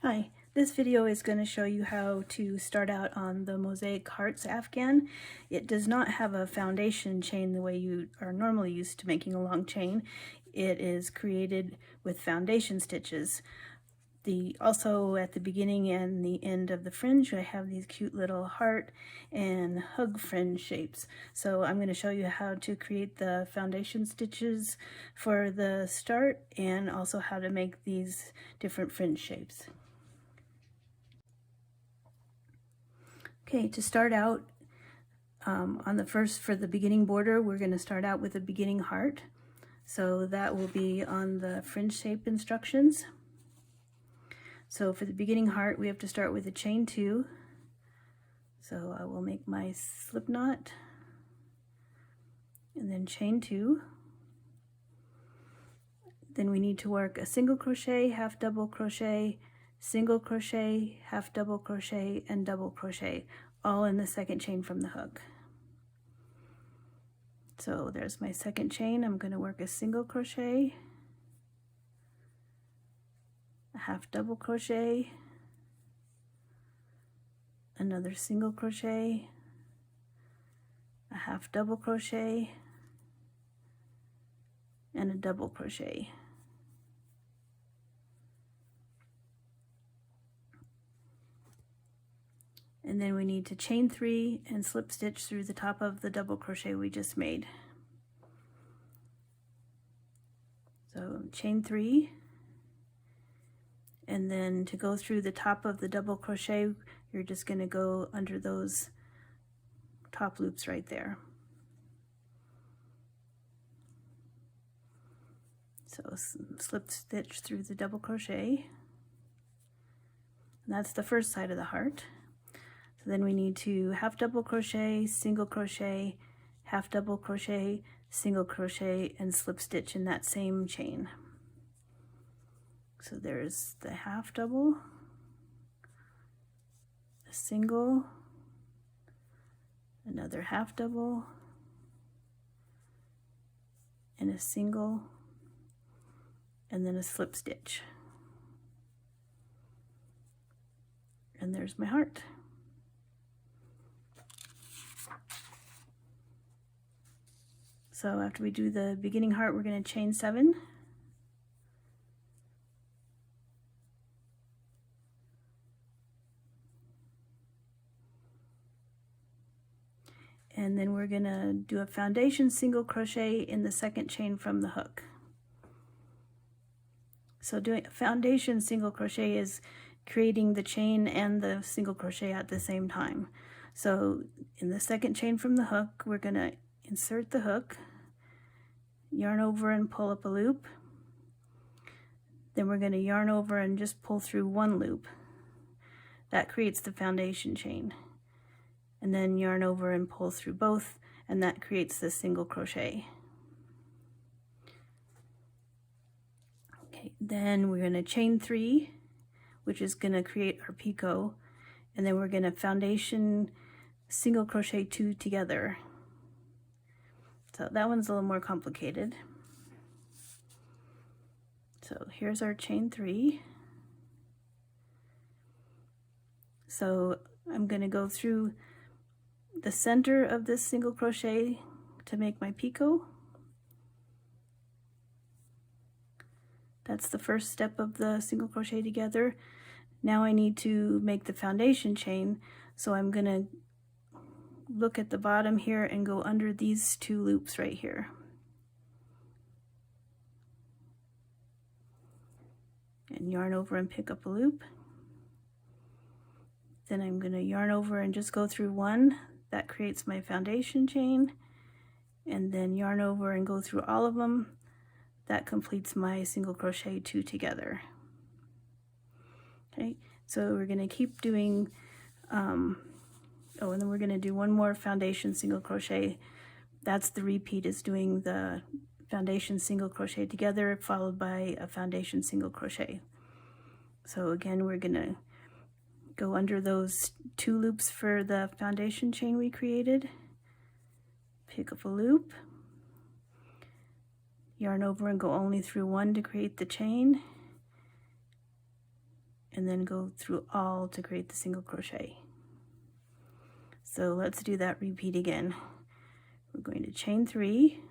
Hi, this video is going to show you how to start out on the Mosaic Hearts Afghan. It does not have a foundation chain the way you are normally used to making a long chain. It is created with foundation stitches. Also at the beginning and the end of the fringe, I have these cute little heart and hug fringe shapes. So I'm going to show you how to create the foundation stitches for the start and also how to make these different fringe shapes. Okay, to start out for the beginning border, we're going to start out with a beginning heart. So that will be on the fringe shape instructions. So for the beginning heart, we have to start with a chain 2. So I will make my slip knot and then chain 2. Then we need to work a single crochet, half double crochet, single crochet, half double crochet, and double crochet, all in the second chain from the hook. So there's my second chain. I'm going to work a single crochet, a half double crochet, another single crochet, a half double crochet, and a double crochet. And then we need to chain 3 and slip stitch through the top of the double crochet we just made. So chain 3, and then to go through the top of the double crochet, you're just going to go under those top loops right there. So slip stitch through the double crochet, and that's the first side of the heart. So then we need to half double crochet, single crochet, half double crochet, single crochet, and slip stitch in that same chain. So there's the half double, a single, another half double, and a single, and then a slip stitch. And there's my heart. So after we do the beginning heart, we're going to chain 7. And then we're going to do a foundation single crochet in the second chain from the hook. So doing a foundation single crochet is creating the chain and the single crochet at the same time. So in the second chain from the hook, we're going to insert the hook, yarn over and pull up a loop. Then we're going to yarn over and just pull through one loop. That creates the foundation chain. And then yarn over and pull through both, and that creates the single crochet. Okay, then we're going to chain 3, which is going to create our picot, and then we're going to foundation single crochet 2 together. So that one's a little more complicated. So here's our chain 3. So I'm going to go through the center of this single crochet to make my picot. That's the first step of the single crochet together. Now I need to make the foundation chain, so I'm going to look at the bottom here and go under these 2 loops right here. And yarn over and pick up a loop. Then I'm going to yarn over and just go through one. That creates my foundation chain. And then yarn over and go through all of them. That completes my single crochet 2 together. Okay, so we're going to keep doing, and then we're going to do one more foundation single crochet. That's the repeat, is doing the foundation single crochet together followed by a foundation single crochet. So again, we're going to go under those 2 loops for the foundation chain we created, pick up a loop, yarn over and go only through one to create the chain, and then go through all to create the single crochet. So let's do that repeat again. We're going to chain 3.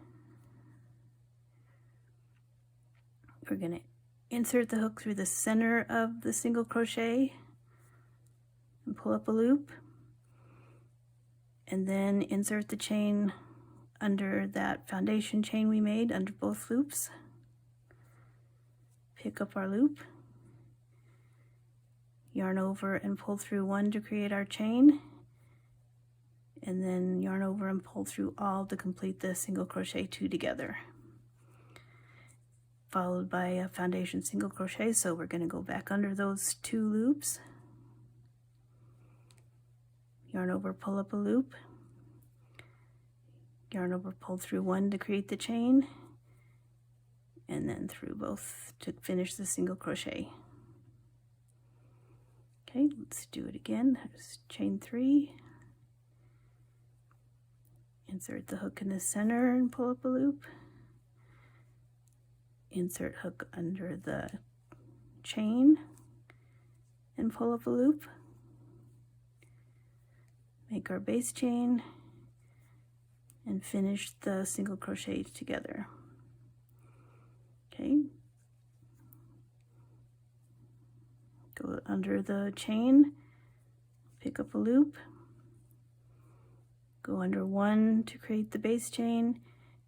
We're going to insert the hook through the center of the single crochet and pull up a loop, and then insert the chain under that foundation chain we made under both loops. Pick up our loop, yarn over and pull through 1 to create our chain, and then yarn over and pull through all to complete the single crochet 2 together, followed by a foundation single crochet. So we're going to go back under those 2 loops, yarn over, pull up a loop, yarn over, pull through 1 to create the chain, and then through both to finish the single crochet. Okay, let's do it again. There's chain 3, insert the hook in the center and pull up a loop, insert hook under the chain and pull up a loop, make our base chain, and finish the single crochet together. Okay, go under the chain, pick up a loop, go under 1 to create the base chain,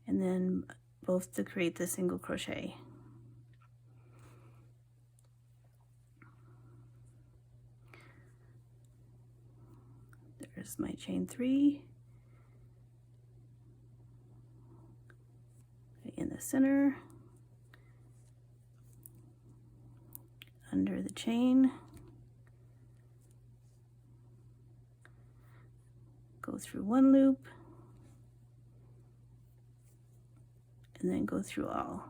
and then both to create the single crochet. There's my chain 3 in the center, under the chain, go through 1 loop, and then go through all.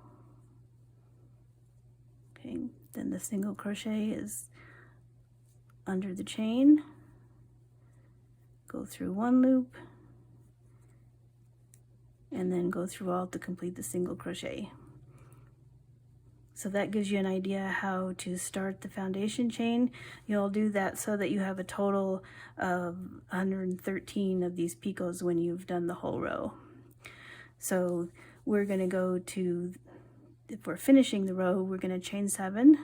Okay, then the single crochet is under the chain, go through 1 loop, and then go through all to complete the single crochet. So that gives you an idea how to start the foundation chain. You'll do that so that you have a total of 113 of these picots when you've done the whole row. So we're going to go to, if we're finishing the row, we're going to chain 7.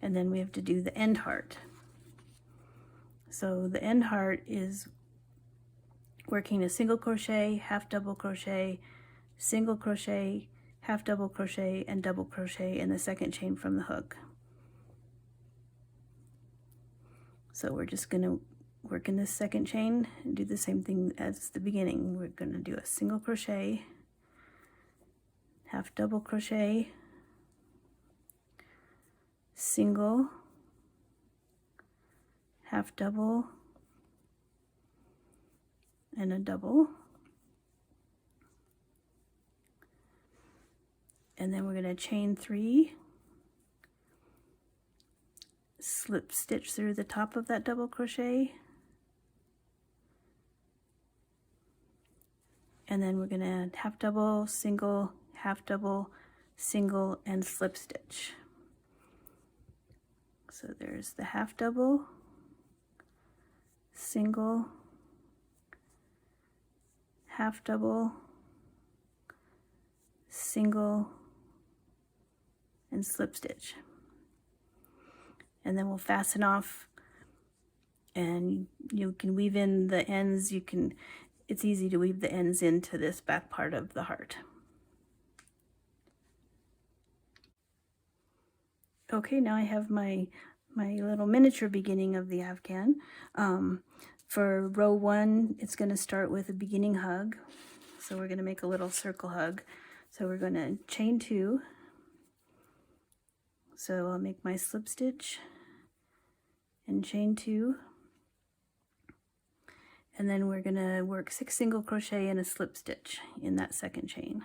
And then we have to do the end heart. So the end heart is working a single crochet, half double crochet, single crochet, half double crochet, and double crochet in the second chain from the hook. So we're just going to work in this second chain and do the same thing as the beginning. We're going to do a single crochet, half double crochet, single, half double, and a double, and then we're going to chain 3, slip stitch through the top of that double crochet, and then we're going to half double, single, half double, single, and slip stitch. So there's the half double, single, half double, single, and slip stitch. And then we'll fasten off, and you can weave in the ends. It's easy to weave the ends into this back part of the heart. Okay, now I have my little miniature beginning of the Afghan. For row 1, it's going to start with a beginning hug. So we're going to make a little circle hug. So we're going to chain 2. So I'll make my slip stitch and chain 2. And then we're going to work 6 single crochet and a slip stitch in that second chain.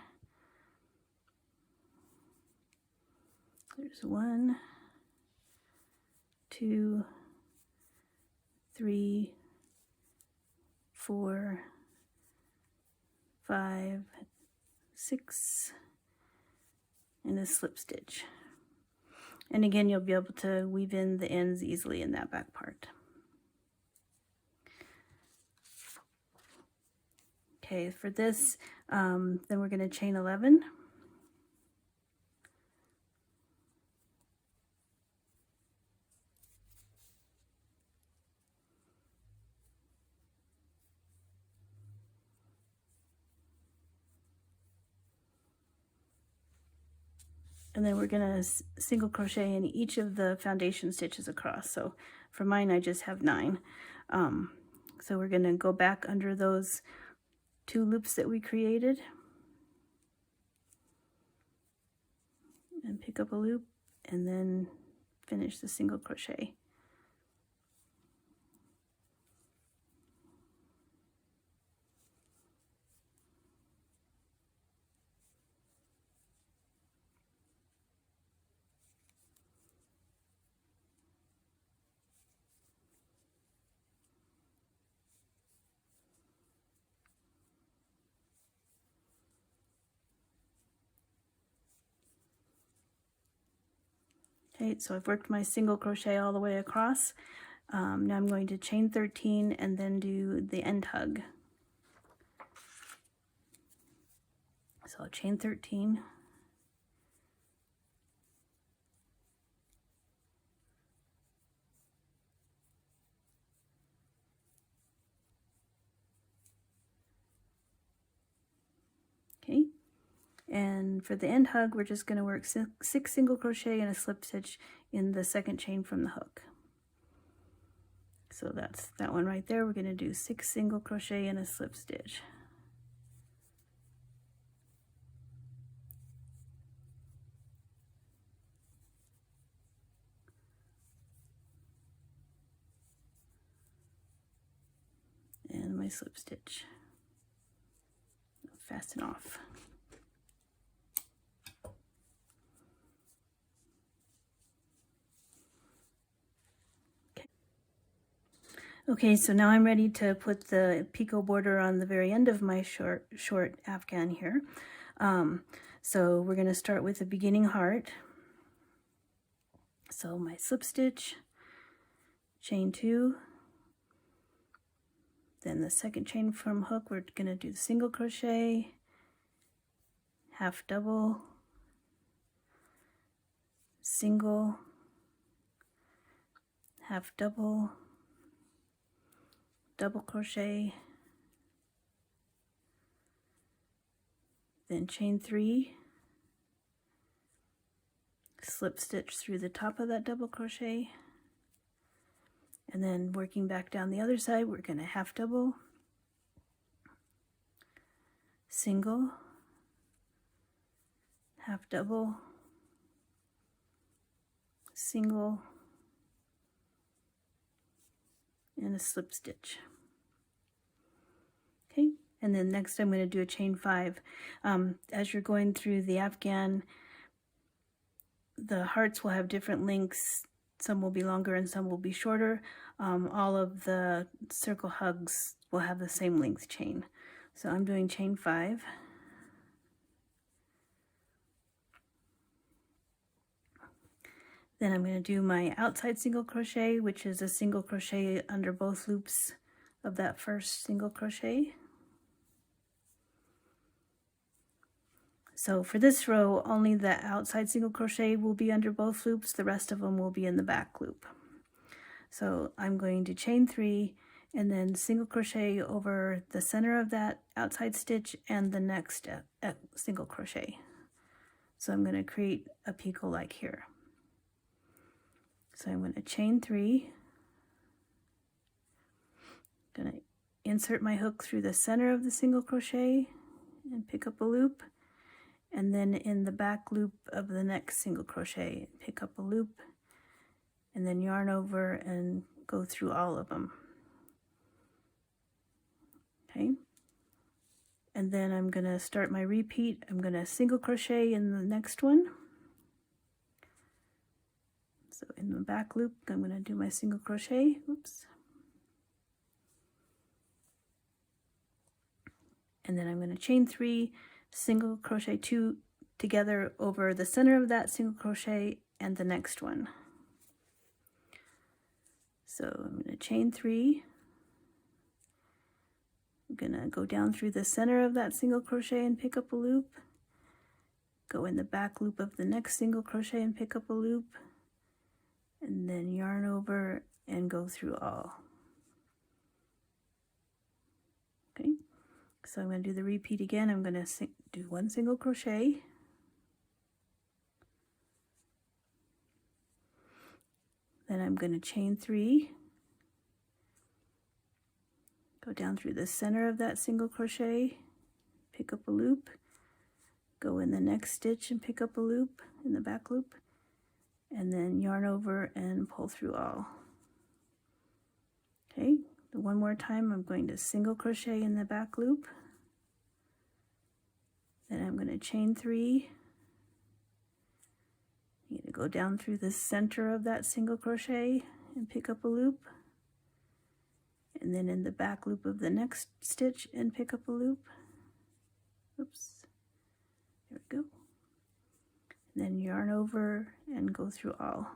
There's 1, 2, 3, 4, 5, 6, and a slip stitch. And again, you'll be able to weave in the ends easily in that back part. Okay, for this, then we're going to chain 11. And then we're going to single crochet in each of the foundation stitches across. So for mine, I just have 9. So we're going to go back under those 2 loops that we created and pick up a loop and then finish the single crochet. Okay, so I've worked my single crochet all the way across. Now I'm going to chain 13 and then do the end hug. So I'll chain 13. Okay, and for the end hug, we're just going to work 6 single crochet and a slip stitch in the second chain from the hook. So that's that one right there. We're going to do 6 single crochet and a slip stitch. And my slip stitch. Fasten off. Okay, so now I'm ready to put the picot border on the very end of my short Afghan here. So we're going to start with the beginning heart. So my slip stitch, chain 2, then the second chain from hook, we're going to do the single crochet, half double, single, half double, double crochet, then chain 3, slip stitch through the top of that double crochet, and then working back down the other side, we're going to half double, single, half double, single, and a slip stitch. Okay, and then next I'm going to do a chain 5. As you're going through the Afghan, the hearts will have different lengths. Some will be longer and some will be shorter. All of the circle hugs will have the same length chain. So I'm doing chain 5. Then I'm going to do my outside single crochet, which is a single crochet under both loops of that first single crochet. So for this row, only the outside single crochet will be under both loops. The rest of them will be in the back loop. So I'm going to chain 3 and then single crochet over the center of that outside stitch and the next single crochet. So I'm going to create a picot like here. So I'm going to chain 3, going to insert my hook through the center of the single crochet and pick up a loop, and then in the back loop of the next single crochet, pick up a loop, and then yarn over and go through all of them. Okay, and then I'm going to start my repeat. I'm going to single crochet in the next one. So in the back loop, I'm going to do my single crochet. Oops. and then I'm going to chain 3, single crochet 2 together over the center of that single crochet and the next one. So I'm going to chain 3. I'm going to go down through the center of that single crochet and pick up a loop. Go in the back loop of the next single crochet and pick up a loop. And then yarn over and go through all. Okay, so I'm going to do the repeat again. I'm going to do 1 single crochet. Then I'm going to chain 3. Go down through the center of that single crochet, pick up a loop, go in the next stitch and pick up a loop in the back loop, and then yarn over and pull through all. Okay, one more time, I'm going to single crochet in the back loop, then I'm going to chain 3. I'm going to go down through the center of that single crochet and pick up a loop, and then in the back loop of the next stitch and pick up a loop. Oops, there we go. And then yarn over and go through all.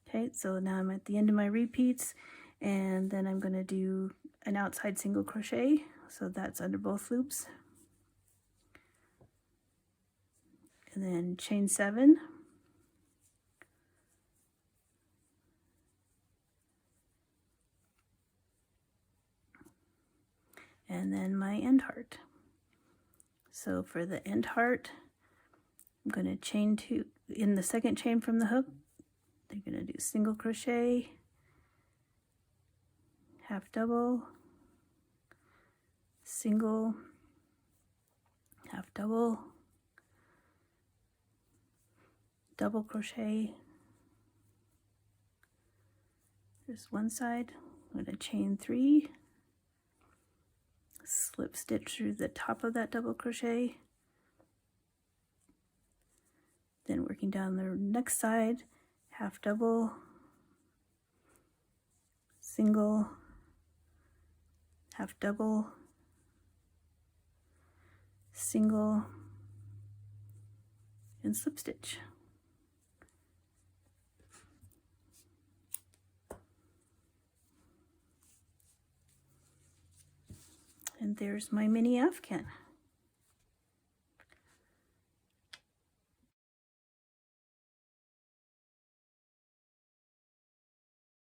Okay, so now I'm at the end of my repeats, and then I'm going to do an outside single crochet, so that's under both loops. And then chain 7. And then my end heart. So for the end heart, I'm going to chain 2 in the second chain from the hook. They're going to do single crochet, half double, single, half double, double crochet. There's one side. I'm going to chain 3. Slip stitch through the top of that double crochet, then working down the next side, half double, single, half double, single, and slip stitch. And there's my mini Afghan.